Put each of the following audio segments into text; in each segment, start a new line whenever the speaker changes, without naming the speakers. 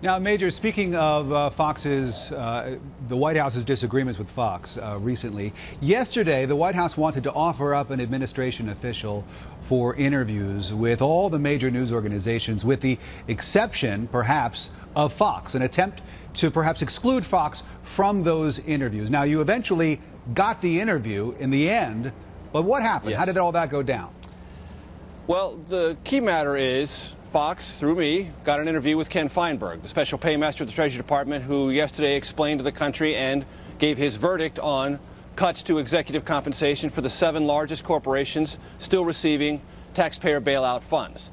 Now, Major, speaking of Fox's, the White House's disagreements with Fox recently, yesterday the White House wanted to offer up an administration official for interviews with all the major news organizations, with the exception, perhaps, of Fox, an attempt to perhaps exclude Fox from those interviews. Now, you eventually got the interview in the end, but what happened?
Yes.
How did all that go down?
Well, the key matter is Fox, through me, got an interview with Ken Feinberg, the special paymaster of the Treasury Department, who yesterday explained to the country and gave his verdict on cuts to executive compensation for the 7 largest corporations still receiving taxpayer bailout funds.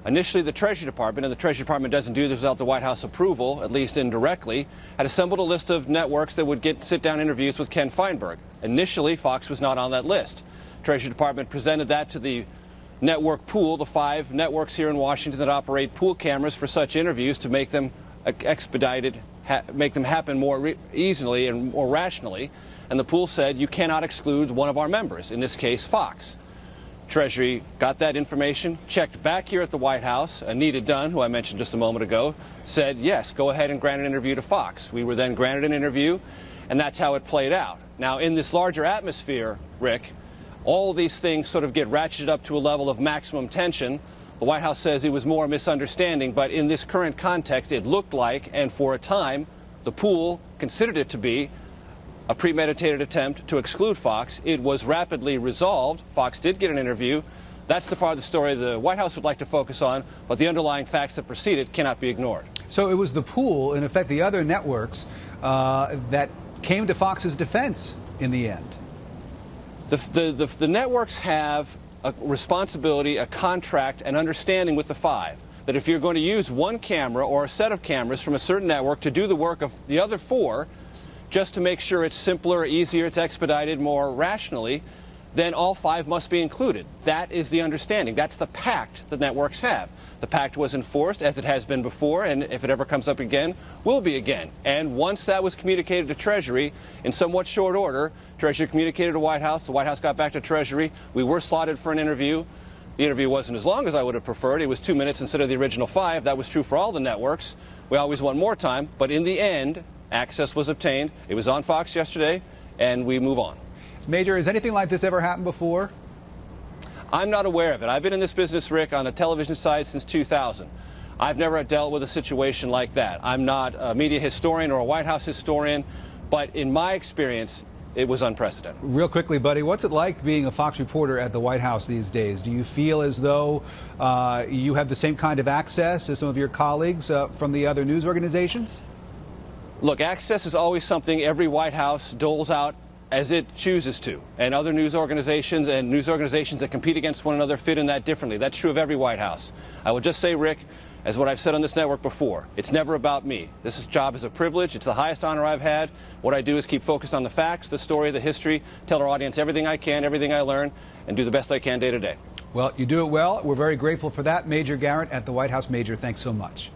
Initially, the Treasury Department, and the Treasury Department doesn't do this without the White House approval, at least indirectly, had assembled a list of networks that would get sit-down interviews with Ken Feinberg. Initially, Fox was not on that list. Treasury Department presented that to the network pool, the 5 networks here in Washington that operate pool cameras for such interviews to make them expedited, make them happen more easily and more rationally. And the pool said, you cannot exclude one of our members, in this case, Fox. Treasury got that information, checked back here at the White House. Anita Dunn, who I mentioned just a moment ago, said, yes, go ahead and grant an interview to Fox. We were then granted an interview, and that's how it played out. Now, in this larger atmosphere, Rick, all these things sort of get ratcheted up to a level of maximum tension. The White House says it was more a misunderstanding, but in this current context, it looked like, and for a time, the pool considered it to be a premeditated attempt to exclude Fox. It was rapidly resolved. Fox did get an interview. That's the part of the story the White House would like to focus on, but the underlying facts that precede it cannot be ignored.
So it was the pool, in effect, the other networks, that came to Fox's defense in the end.
The networks have a responsibility, a contract, an understanding with the 5 that if you're going to use one camera or a set of cameras from a certain network to do the work of the other 4, just to make sure it's simpler, easier, it's expedited more rationally, then all 5 must be included. That is the understanding. That's the pact the networks have. The pact was enforced, as it has been before, and if it ever comes up again, will be again. And once that was communicated to Treasury in somewhat short order, Treasury communicated to White House, the White House got back to Treasury. We were slotted for an interview. The interview wasn't as long as I would have preferred. It was 2 minutes instead of the original 5. That was true for all the networks. We always want more time, but in the end, access was obtained. It was on Fox yesterday, and we move on.
Major, has anything like this ever happened before?
I'm not aware of it. I've been in this business, Rick, on the television side since 2000. I've never dealt with a situation like that. I'm not a media historian or a White House historian, but in my experience, it was unprecedented.
Real quickly, buddy, what's it like being a Fox reporter at the White House these days? Do you feel as though you have the same kind of access as some of your colleagues from the other news organizations?
Look, access is always something every White House doles out as it chooses to, and other news organizations and news organizations that compete against one another fit in that differently. That's true of every White House. I will just say, Rick, as what I've said on this network before, it's never about me. This job is a privilege. It's the highest honor I've had. What I do is keep focused on the facts, the story, the history, tell our audience everything I can, everything I learn, and do the best I can day to day.
Well, you do it well. We're very grateful for that. Major Garrett at the White House. Major, thanks so much.